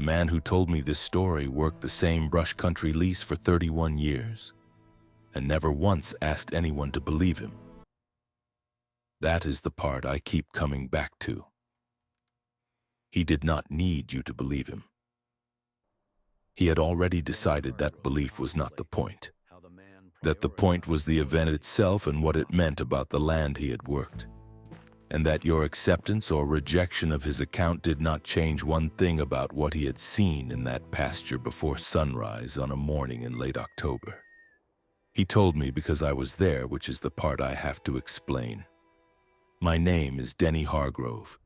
The man who told me this story worked the same brush country lease for 31 years and never once asked anyone to believe him. That is the part I keep coming back to. He did not need you to believe him. He had already decided that belief was not the point, that the point was the event itself and what it meant about the land he had worked, and that your acceptance or rejection of his account did not change one thing about what he had seen in that pasture before sunrise on a morning in late October. He told me because I was there, which is the part I have to explain. My name is Denny Hargrove.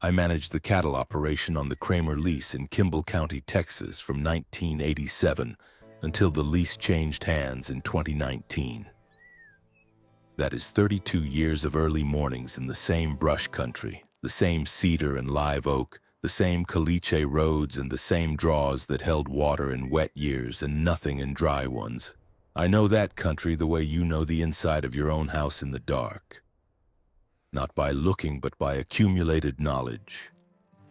I managed the cattle operation on the Kramer lease in Kimble County, Texas from 1987 until the lease changed hands in 2019. That is 32 years of early mornings in the same brush country, the same cedar and live oak, the same caliche roads and the same draws that held water in wet years and nothing in dry ones. I know that country the way you know the inside of your own house in the dark. Not by looking, but by accumulated knowledge,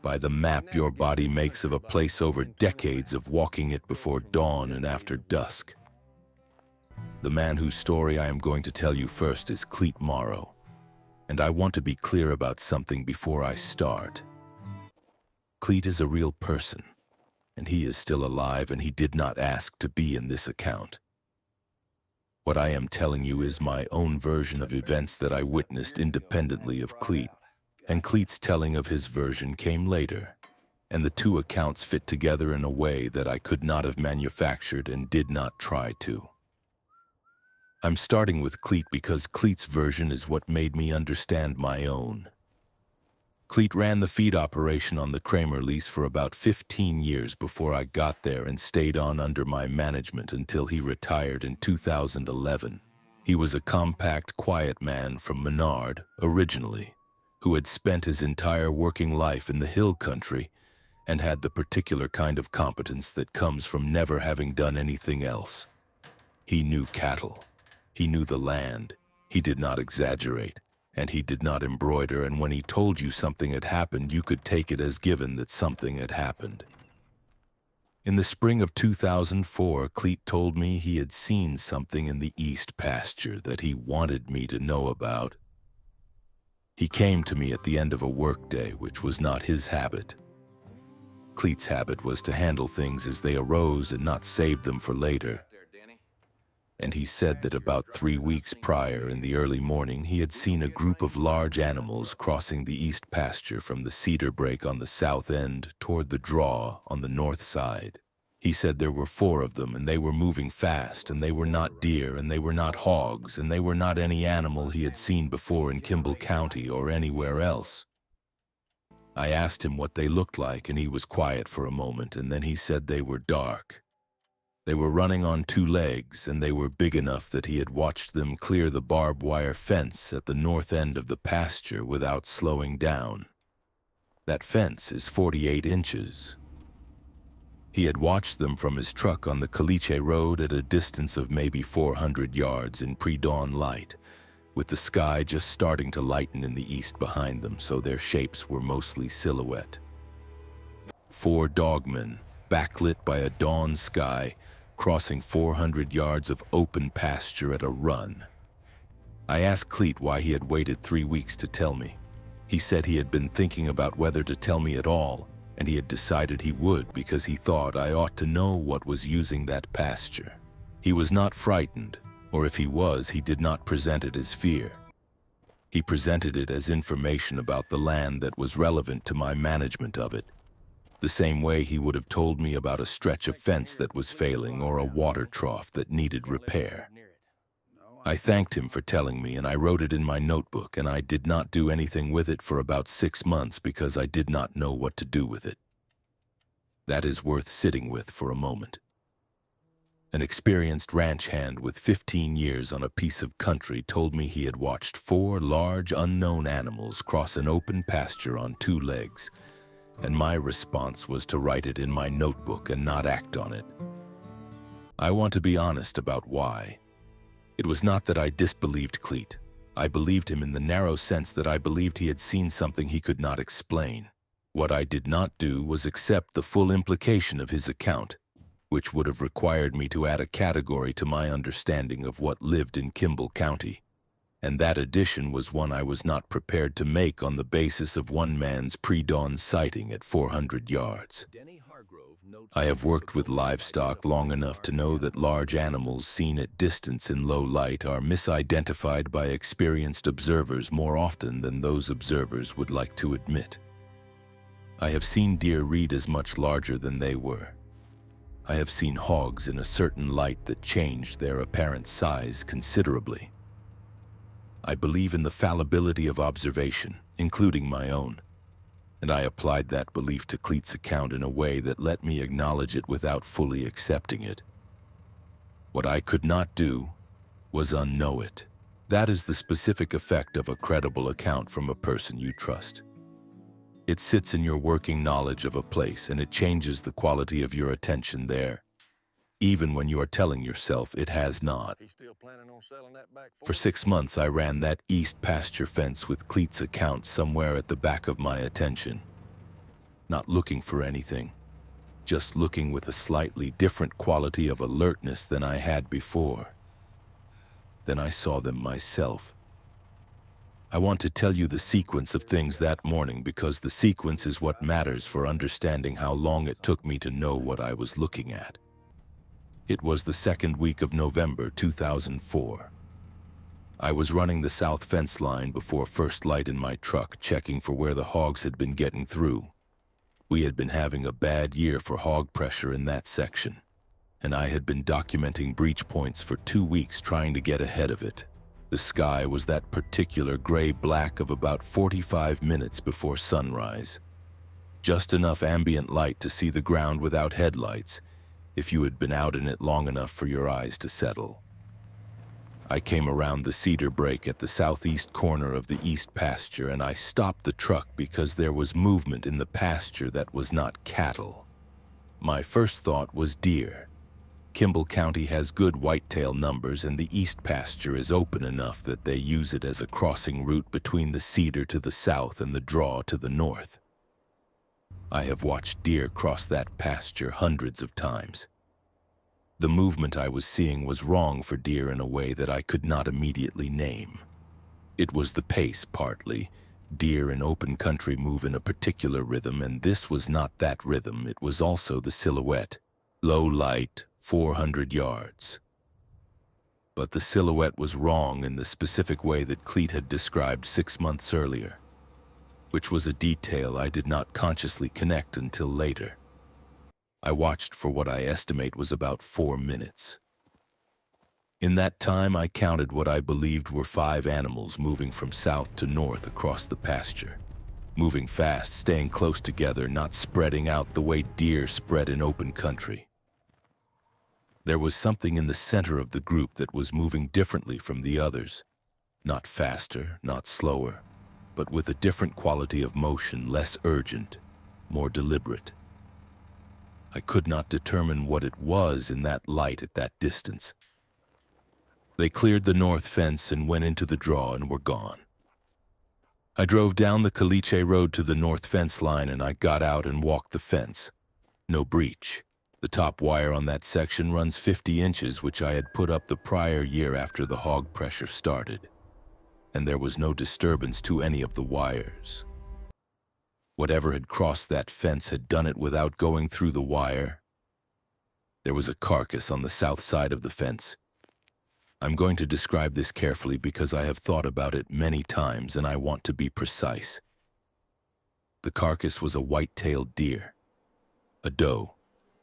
by the map your body makes of a place over decades of walking it before dawn and after dusk. The man whose story I am going to tell you first is Clete, and I want to be clear about something before I start. Clete is a real person, and he is still alive, and he did not ask to be in this account. What I am telling you is my own version of events that I witnessed independently of Clete, and Clete's telling of his version came later, and the two accounts fit together in a way that I could not have manufactured and did not try to. I'm starting with Clete because Clete's version is what made me understand my own. Clete ran the feed operation on the Kramer lease for about 15 years before I got there and stayed on under my management until he retired in 2011. He was a compact, quiet man from Menard, originally, who had spent his entire working life in the hill country and had the particular kind of competence that comes from never having done anything else. He knew cattle. He knew the land. He did not exaggerate. And he did not embroider, and when he told you something had happened, you could take it as given that something had happened. In the spring of 2004, Clete told me he had seen something in the east pasture that he wanted me to know about. He came to me at the end of a workday, which was not his habit. Clete's habit was to handle things as they arose and not save them for later. And he said that about 3 weeks prior, in the early morning, he had seen a group of large animals crossing the east pasture from the cedar break on the south end toward the draw on the north side. He said there were 4 of them, and they were moving fast, and they were not deer, and they were not hogs, and they were not any animal he had seen before in Kimble County or anywhere else. I asked him what they looked like, and he was quiet for a moment, and then he said they were dark. They were running on 2 legs, and they were big enough that he had watched them clear the barbed wire fence at the north end of the pasture without slowing down. That fence is 48 inches. He had watched them from his truck on the Caliche Road at a distance of maybe 400 yards in pre-dawn light, with the sky just starting to lighten in the east behind them, so their shapes were mostly silhouette. 4 dogmen, backlit by a dawn sky, crossing 400 yards of open pasture at a run. I asked Clete why he had waited 3 weeks to tell me. He said he had been thinking about whether to tell me at all, and he had decided he would because he thought I ought to know what was using that pasture. He was not frightened, or if he was, he did not present it as fear. He presented it as information about the land that was relevant to my management of it, the same way he would have told me about a stretch of fence that was failing or a water trough that needed repair. I thanked him for telling me, and I wrote it in my notebook, and I did not do anything with it for about 6 months because I did not know what to do with it. That is worth sitting with for a moment. An experienced ranch hand with 15 years on a piece of country told me he had watched 4 large unknown animals cross an open pasture on 2 legs, and my response was to write it in my notebook and not act on it. I want to be honest about why. It was not that I disbelieved Clete. I believed him in the narrow sense that I believed he had seen something he could not explain. What I did not do was accept the full implication of his account, which would have required me to add a category to my understanding of what lived in Kimble County, and that addition was one I was not prepared to make on the basis of one man's pre-dawn sighting at 400 yards. Denny Hargrove notes I have worked with livestock long enough to know that large animals seen at distance in low light are misidentified by experienced observers more often than those observers would like to admit. I have seen deer read as much larger than they were. I have seen hogs in a certain light that changed their apparent size considerably. I believe in the fallibility of observation, including my own, and I applied that belief to Clete's account in a way that let me acknowledge it without fully accepting it. What I could not do was unknow it. That is the specific effect of a credible account from a person you trust. It sits in your working knowledge of a place, and it changes the quality of your attention there, even when you are telling yourself it has not. he's still planning on selling that back For 6 months, I ran that east pasture fence with Clete's account somewhere at the back of my attention. Not looking for anything, just looking with a slightly different quality of alertness than I had before. Then I saw them myself. I want to tell you the sequence of things that morning because the sequence is what matters for understanding how long it took me to know what I was looking at. It was the second week of November 2004. I was running the south fence line before first light in my truck, checking for where the hogs had been getting through. We had been having a bad year for hog pressure in that section, and I had been documenting breach points for 2 weeks trying to get ahead of it. The sky was that particular gray-black of about 45 minutes before sunrise. Just enough ambient light to see the ground without headlights, if you had been out in it long enough for your eyes to settle. I came around the cedar break at the southeast corner of the east pasture, and I stopped the truck because there was movement in the pasture that was not cattle. My first thought was deer. Kimble County has good whitetail numbers, and the east pasture is open enough that they use it as a crossing route between the cedar to the south and the draw to the north. I have watched deer cross that pasture hundreds of times. The movement I was seeing was wrong for deer in a way that I could not immediately name. It was the pace, partly. Deer in open country move in a particular rhythm, and this was not that rhythm. It was also the silhouette. Low light, 400 yards. But the silhouette was wrong in the specific way that Clete had described 6 months earlier, which was a detail I did not consciously connect until later. I watched for what I estimate was about 4 minutes. In that time, I counted what I believed were 5 animals moving from south to north across the pasture. Moving fast, staying close together, not spreading out the way deer spread in open country. There was something in the center of the group that was moving differently from the others. Not faster, not slower, but with a different quality of motion, less urgent, more deliberate. I could not determine what it was in that light at that distance. They cleared the north fence and went into the draw and were gone. I drove down the Clete road to the north fence line, and I got out and walked the fence. No breach. The top wire on that section runs 50 inches, which I had put up the prior year after the hog pressure started, and there was no disturbance to any of the wires. Whatever had crossed that fence had done it without going through the wire. There was a carcass on the south side of the fence. I'm going to describe this carefully because I have thought about it many times and I want to be precise. The carcass was a white-tailed deer, a doe,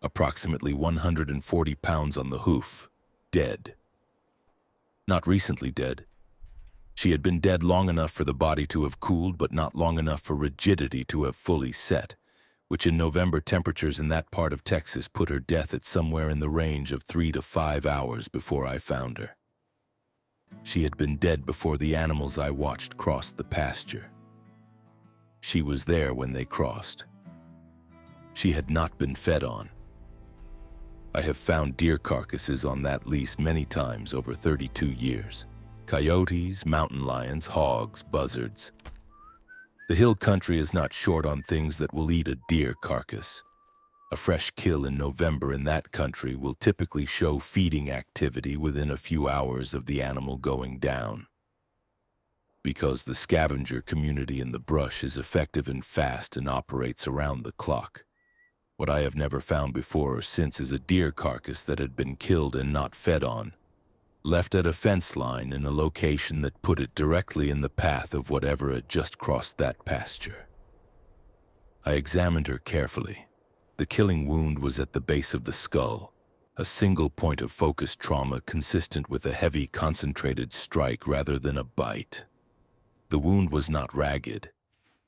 approximately 140 pounds on the hoof, dead. Not recently dead. She had been dead long enough for the body to have cooled, but not long enough for rigidity to have fully set, which in November temperatures in that part of Texas put her death at somewhere in the range of 3 to 5 hours before I found her. She had been dead before the animals I watched crossed the pasture. She was there when they crossed. She had not been fed on. I have found deer carcasses on that lease many times over 32 years. Coyotes, mountain lions, hogs, buzzards. The hill country is not short on things that will eat a deer carcass. A fresh kill in November in that country will typically show feeding activity within a few hours of the animal going down. Because the scavenger community in the brush is effective and fast and operates around the clock. What I have never found before or since is a deer carcass that had been killed and not fed on, left at a fence line in a location that put it directly in the path of whatever had just crossed that pasture. I examined her carefully. The killing wound was at the base of the skull, a single point of focused trauma consistent with a heavy concentrated strike rather than a bite. The wound was not ragged.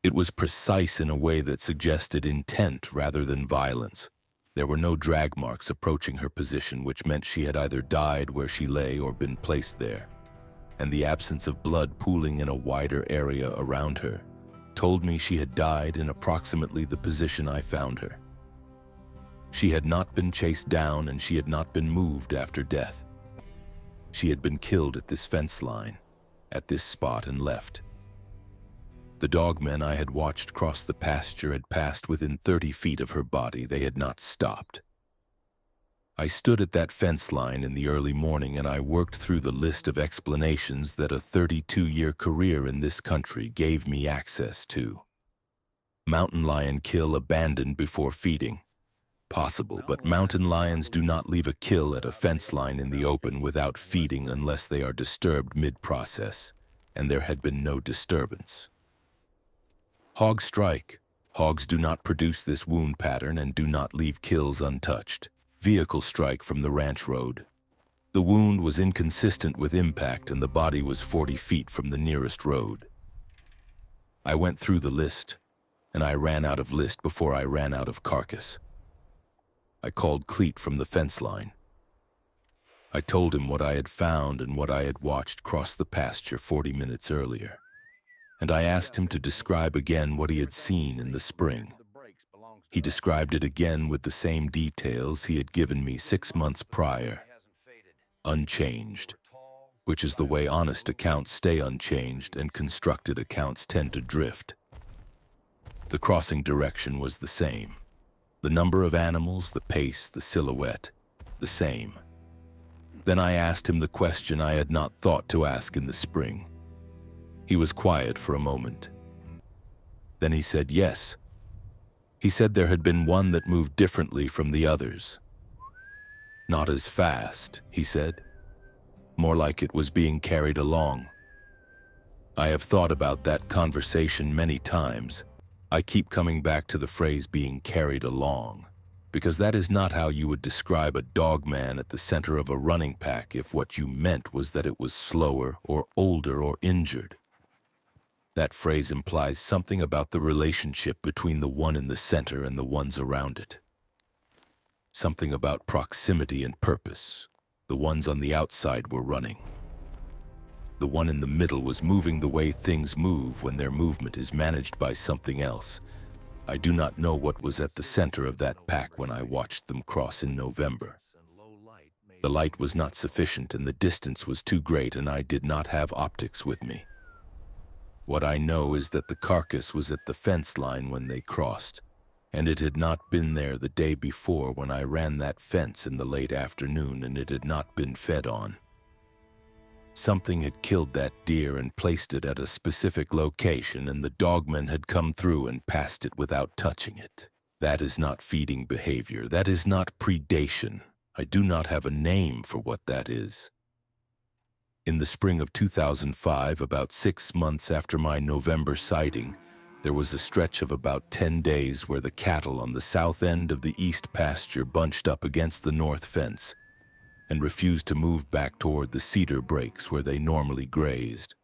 It was precise in a way that suggested intent rather than violence. There were no drag marks approaching her position, which meant she had either died where she lay or been placed there. And the absence of blood pooling in a wider area around her told me she had died in approximately the position I found her. She had not been chased down and she had not been moved after death. She had been killed at this fence line, at this spot, and left. The dogmen I had watched cross the pasture had passed within 30 feet of her body. They had not stopped. I stood at that fence line in the early morning and I worked through the list of explanations that a 32-year career in this country gave me access to. Mountain lion kill abandoned before feeding. Possible, but mountain lions do not leave a kill at a fence line in the open without feeding unless they are disturbed mid-process, and there had been no disturbance. Hog strike. Hogs do not produce this wound pattern and do not leave kills untouched. Vehicle strike from the ranch road. The wound was inconsistent with impact and the body was 40 feet from the nearest road. I went through the list, and I ran out of list before I ran out of carcass. I called Clete from the fence line. I told him what I had found and what I had watched cross the pasture 40 minutes earlier. And I asked him to describe again what he had seen in the spring. He described it again with the same details he had given me 6 months prior. Unchanged, which is the way honest accounts stay unchanged and constructed accounts tend to drift. The crossing direction was the same. The number of animals, the pace, the silhouette, the same. Then I asked him the question I had not thought to ask in the spring. He was quiet for a moment. Then he said yes. He said there had been one that moved differently from the others. Not as fast, he said. More like it was being carried along. I have thought about that conversation many times. I keep coming back to the phrase being carried along, because that is not how you would describe a dogman at the center of a running pack if what you meant was that it was slower or older or injured. That phrase implies something about the relationship between the one in the center and the ones around it. Something about proximity and purpose. The ones on the outside were running. The one in the middle was moving the way things move when their movement is managed by something else. I do not know what was at the center of that pack when I watched them cross in November. The light was not sufficient and the distance was too great and I did not have optics with me. What I know is that the carcass was at the fence line when they crossed, and it had not been there the day before when I ran that fence in the late afternoon and it had not been fed on. Something had killed that deer and placed it at a specific location and the dogman had come through and passed it without touching it. That is not feeding behavior. That is not predation. I do not have a name for what that is. In the spring of 2005, about 6 months after my November sighting, there was a stretch of about 10 days where the cattle on the south end of the east pasture bunched up against the north fence and refused to move back toward the cedar breaks where they normally grazed.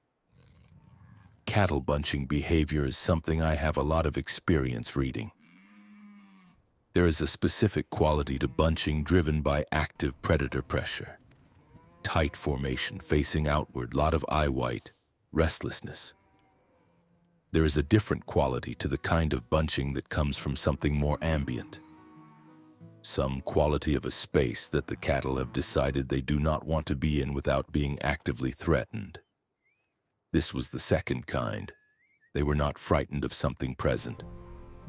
Cattle bunching behavior is something I have a lot of experience reading. There is a specific quality to bunching driven by active predator pressure. Tight formation, facing outward, lot of eye white, restlessness. There is a different quality to the kind of bunching that comes from something more ambient. Some quality of a space that the cattle have decided they do not want to be in without being actively threatened. This was the second kind. They were not frightened of something present.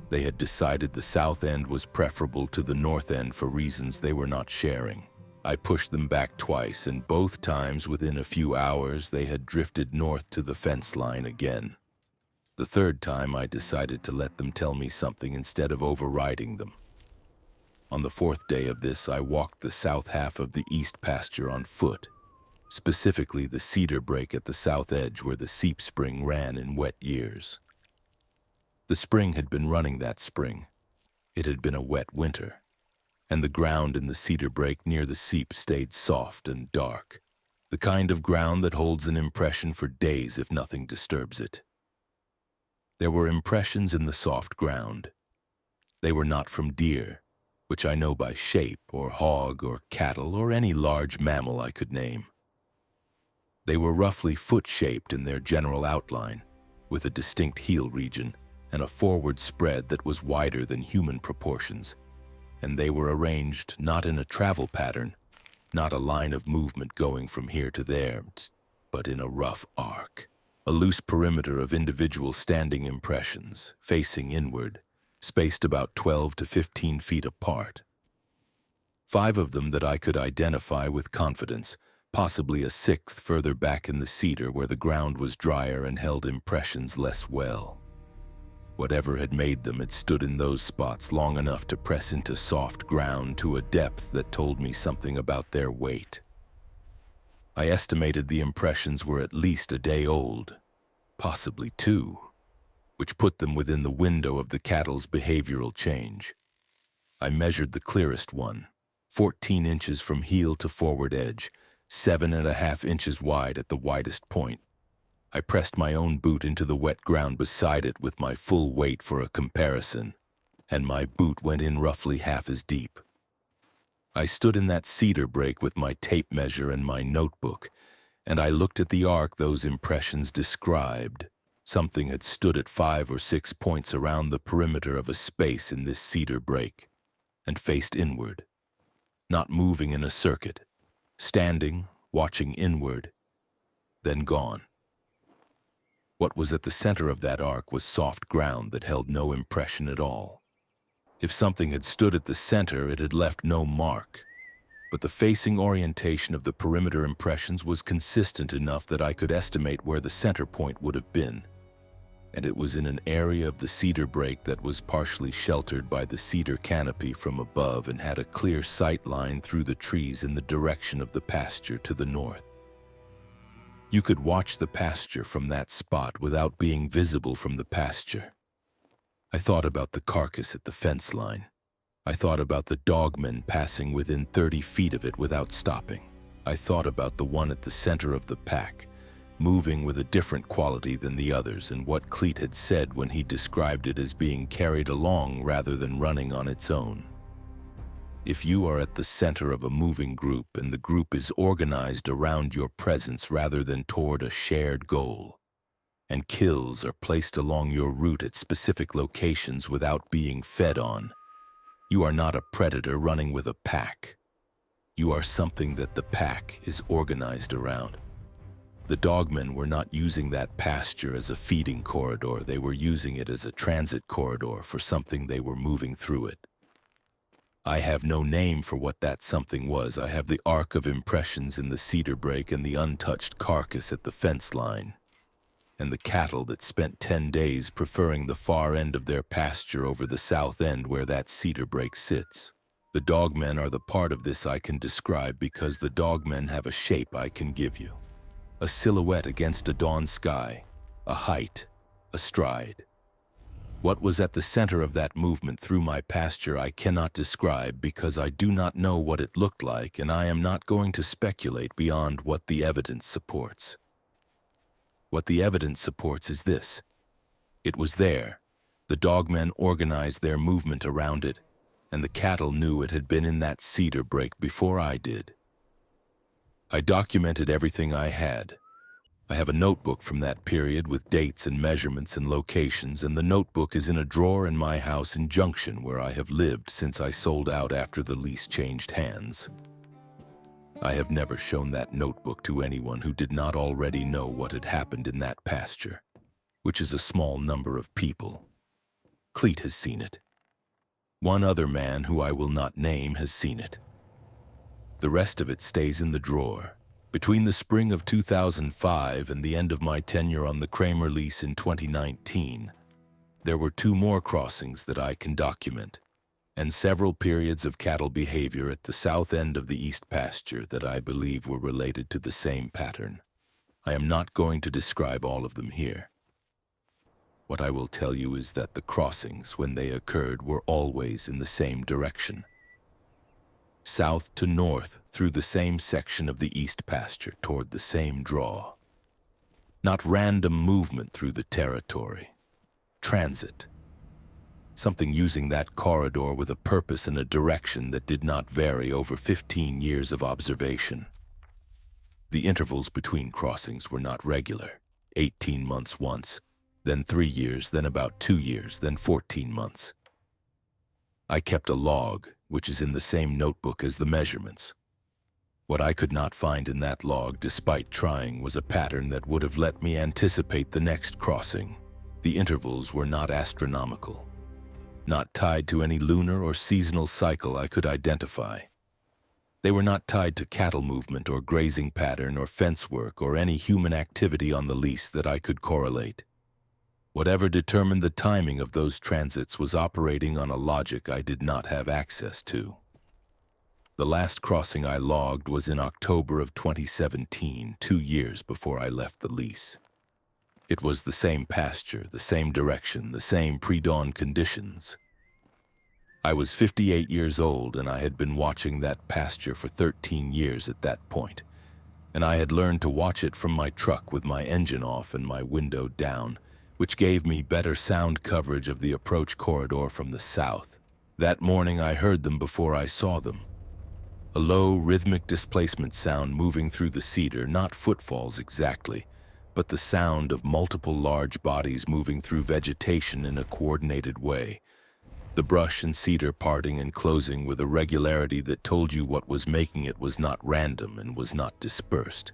They had decided the south end was preferable to the north end for reasons they were not sharing. I pushed them back twice, and both times within a few hours they had drifted north to the fence line again. The third time I decided to let them tell me something instead of overriding them. On the fourth day of this, I walked the south half of the east pasture on foot, specifically the cedar break at the south edge where the seep spring ran in wet years. The spring had been running that spring. It had been a wet winter, and the ground in the cedar break near the seep stayed soft and dark, the kind of ground that holds an impression for days if nothing disturbs it. There were impressions in the soft ground. They were not from deer, which I know by shape, or hog, or cattle, or any large mammal I could name. They were roughly foot-shaped in their general outline, with a distinct heel region and a forward spread that was wider than human proportions, and they were arranged not in a travel pattern, not a line of movement going from here to there, but in a rough arc. A loose perimeter of individual standing impressions, facing inward, spaced about 12 to 15 feet apart. 5 of them that I could identify with confidence, possibly a 6th further back in the cedar where the ground was drier and held impressions less well. Whatever had made them had stood in those spots long enough to press into soft ground to a depth that told me something about their weight. I estimated the impressions were at least a day old, possibly 2, which put them within the window of the cattle's behavioral change. I measured the clearest one, 14 inches from heel to forward edge, 7.5 inches wide at the widest point. I pressed my own boot into the wet ground beside it with my full weight for a comparison, and my boot went in roughly half as deep. I stood in that cedar break with my tape measure and my notebook, and I looked at the arc those impressions described. Something had stood at 5 or 6 points around the perimeter of a space in this cedar break, and faced inward, not moving in a circuit, standing, watching inward, then gone. What was at the center of that arc was soft ground that held no impression at all. If something had stood at the center, it had left no mark. But the facing orientation of the perimeter impressions was consistent enough that I could estimate where the center point would have been. And it was in an area of the cedar break that was partially sheltered by the cedar canopy from above and had a clear sight line through the trees in the direction of the pasture to the north. You could watch the pasture from that spot without being visible from the pasture. I thought about the carcass at the fence line. I thought about the dogmen passing within 30 feet of it without stopping. I thought about the one at the center of the pack, moving with a different quality than the others, and what Clete had said when he described it as being carried along rather than running on its own. If you are at the center of a moving group and the group is organized around your presence rather than toward a shared goal, and kills are placed along your route at specific locations without being fed on, you are not a predator running with a pack. You are something that the pack is organized around. The dogmen were not using that pasture as a feeding corridor. They were using it as a transit corridor for something they were moving through it. I have no name for what that something was. I have the arc of impressions in the cedar break and the untouched carcass at the fence line, and the cattle that spent 10 days preferring the far end of their pasture over the south end where that cedar break sits. The dogmen are the part of this I can describe because the dogmen have a shape I can give you. A silhouette against a dawn sky, a height, a stride. What was at the center of that movement through my pasture I cannot describe because I do not know what it looked like, and I am not going to speculate beyond what the evidence supports. What the evidence supports is this. It was there. The dogmen organized their movement around it, and the cattle knew it had been in that cedar break before I did. I documented everything I had. I have a notebook from that period with dates and measurements and locations, and the notebook is in a drawer in my house in Junction where I have lived since I sold out after the lease changed hands. I have never shown that notebook to anyone who did not already know what had happened in that pasture. which is a small number of people. Clete has seen it. One other man, who I will not name, has seen it. The rest of it stays in the drawer. Between the spring of 2005 and the end of my tenure on the Kramer lease in 2019, there were 2 more crossings that I can document, and several periods of cattle behavior at the south end of the East Pasture that I believe were related to the same pattern. I am not going to describe all of them here. What I will tell you is that the crossings, when they occurred, were always in the same direction. South to north through the same section of the East Pasture toward the same draw. Not random movement through the territory. Transit. Something using that corridor with a purpose and a direction that did not vary over 15 years of observation. The intervals between crossings were not regular. 18 months once, then 3 years, then about 2 years, then 14 months. I kept a log, which is in the same notebook as the measurements. What I could not find in that log, despite trying, was a pattern that would have let me anticipate the next crossing. The intervals were not astronomical, not tied to any lunar or seasonal cycle I could identify. They were not tied to cattle movement or grazing pattern or fence work or any human activity on the lease that I could correlate. Whatever determined the timing of those transits was operating on a logic I did not have access to. The last crossing I logged was in October of 2017, 2 years before I left the lease. It was the same pasture, the same direction, the same pre-dawn conditions. I was 58 years old, and I had been watching that pasture for 13 years at that point, and I had learned to watch it from my truck with my engine off and my window down, which gave me better sound coverage of the approach corridor from the south. That morning I heard them before I saw them. A low, rhythmic displacement sound moving through the cedar, not footfalls exactly, but the sound of multiple large bodies moving through vegetation in a coordinated way. The brush and cedar parting and closing with a regularity that told you what was making it was not random and was not dispersed.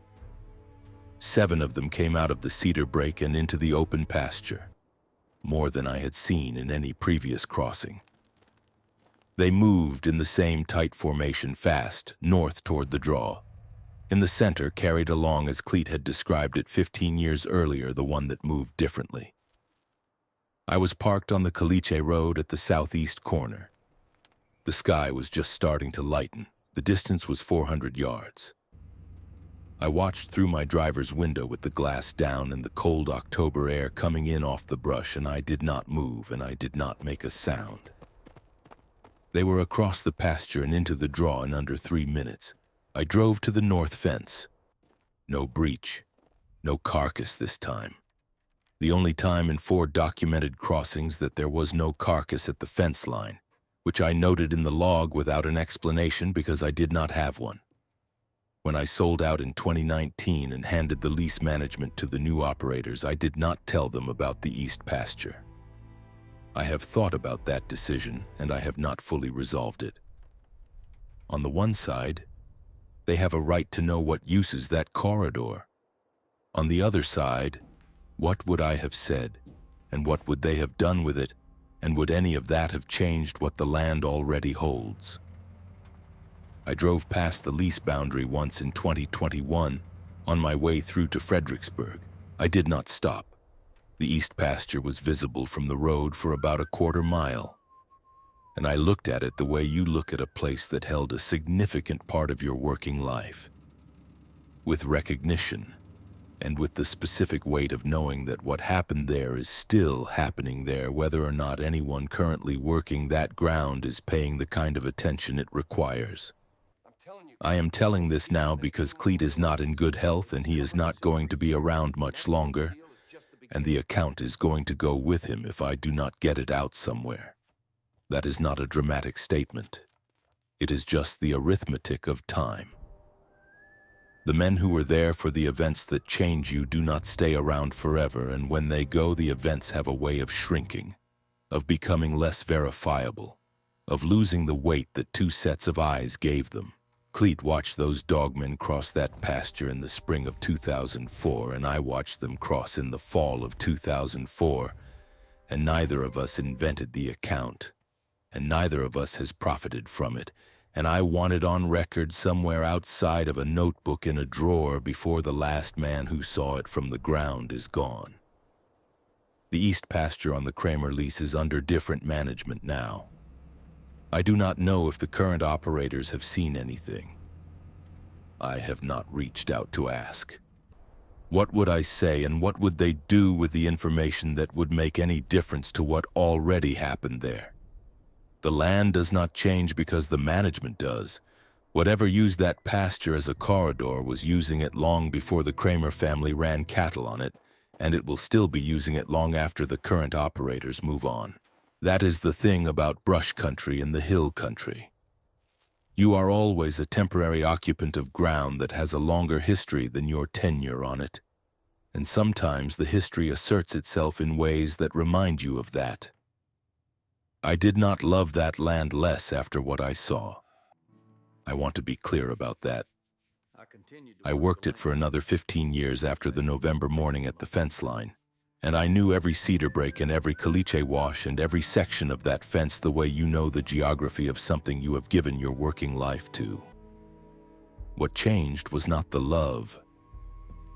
7 of them came out of the cedar break and into the open pasture, more than I had seen in any previous crossing. They moved in the same tight formation fast, north toward the draw. In the center, carried along as Clete had described it 15 years earlier, the one that moved differently. I was parked on the Clete road at the southeast corner. The sky was just starting to lighten. The distance was 400 yards. I watched through my driver's window with the glass down and the cold October air coming in off the brush, and I did not move and I did not make a sound. They were across the pasture and into the draw in under 3 minutes. I drove to the north fence. No breach, no carcass this time. The only time in 4 documented crossings that there was no carcass at the fence line, which I noted in the log without an explanation because I did not have one. When I sold out in 2019 and handed the lease management to the new operators, I did not tell them about the East Pasture. I have thought about that decision, and I have not fully resolved it. On the one side, they have a right to know what uses that corridor. On the other side, what would I have said, and what would they have done with it, and would any of that have changed what the land already holds? I drove past the lease boundary once in 2021 on my way through to Fredericksburg. I did not stop. The East Pasture was visible from the road for about a quarter mile, and I looked at it the way you look at a place that held a significant part of your working life, with recognition and with the specific weight of knowing that what happened there is still happening there, whether or not anyone currently working that ground is paying the kind of attention it requires. I am telling this now because Clete is not in good health and he is not going to be around much longer, and the account is going to go with him if I do not get it out somewhere. That is not a dramatic statement. It is just the arithmetic of time. The men who were there for the events that change you do not stay around forever, and when they go, the events have a way of shrinking, of becoming less verifiable, of losing the weight that 2 sets of eyes gave them. Clete watched those dogmen cross that pasture in the spring of 2004, and I watched them cross in the fall of 2004, and neither of us invented the account, and neither of us has profited from it, and I want it on record somewhere outside of a notebook in a drawer before the last man who saw it from the ground is gone. The east pasture on the Kramer lease is under different management now. I do not know if the current operators have seen anything. I have not reached out to ask. What would I say, and what would they do with the information that would make any difference to what already happened there? The land does not change because the management does. Whatever used that pasture as a corridor was using it long before the Kramer family ran cattle on it, and it will still be using it long after the current operators move on. That is the thing about brush country and the hill country. You are always a temporary occupant of ground that has a longer history than your tenure on it, and sometimes the history asserts itself in ways that remind you of that. I did not love that land less after what I saw. I want to be clear about that. I worked it for another 15 years after the November morning at the fence line, and I knew every cedar break and every caliche wash and every section of that fence the way you know the geography of something you have given your working life to. What changed was not the love.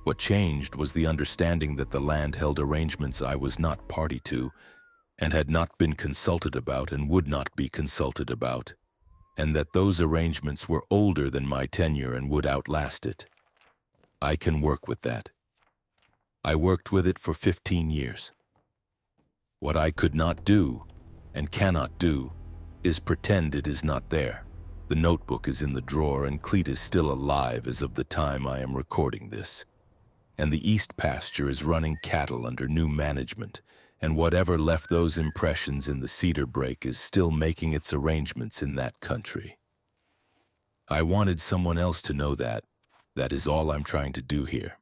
What changed was the understanding that the land held arrangements I was not party to, and had not been consulted about and would not be consulted about, and that those arrangements were older than my tenure and would outlast it. I can work with that. I worked with it for 15 years. What I could not do, and cannot do, is pretend it is not there. The notebook is in the drawer, and Clete is still alive as of the time I am recording this. And the east pasture is running cattle under new management, and whatever left those impressions in the cedar break is still making its arrangements in that country. I wanted someone else to know that. That is all I'm trying to do here.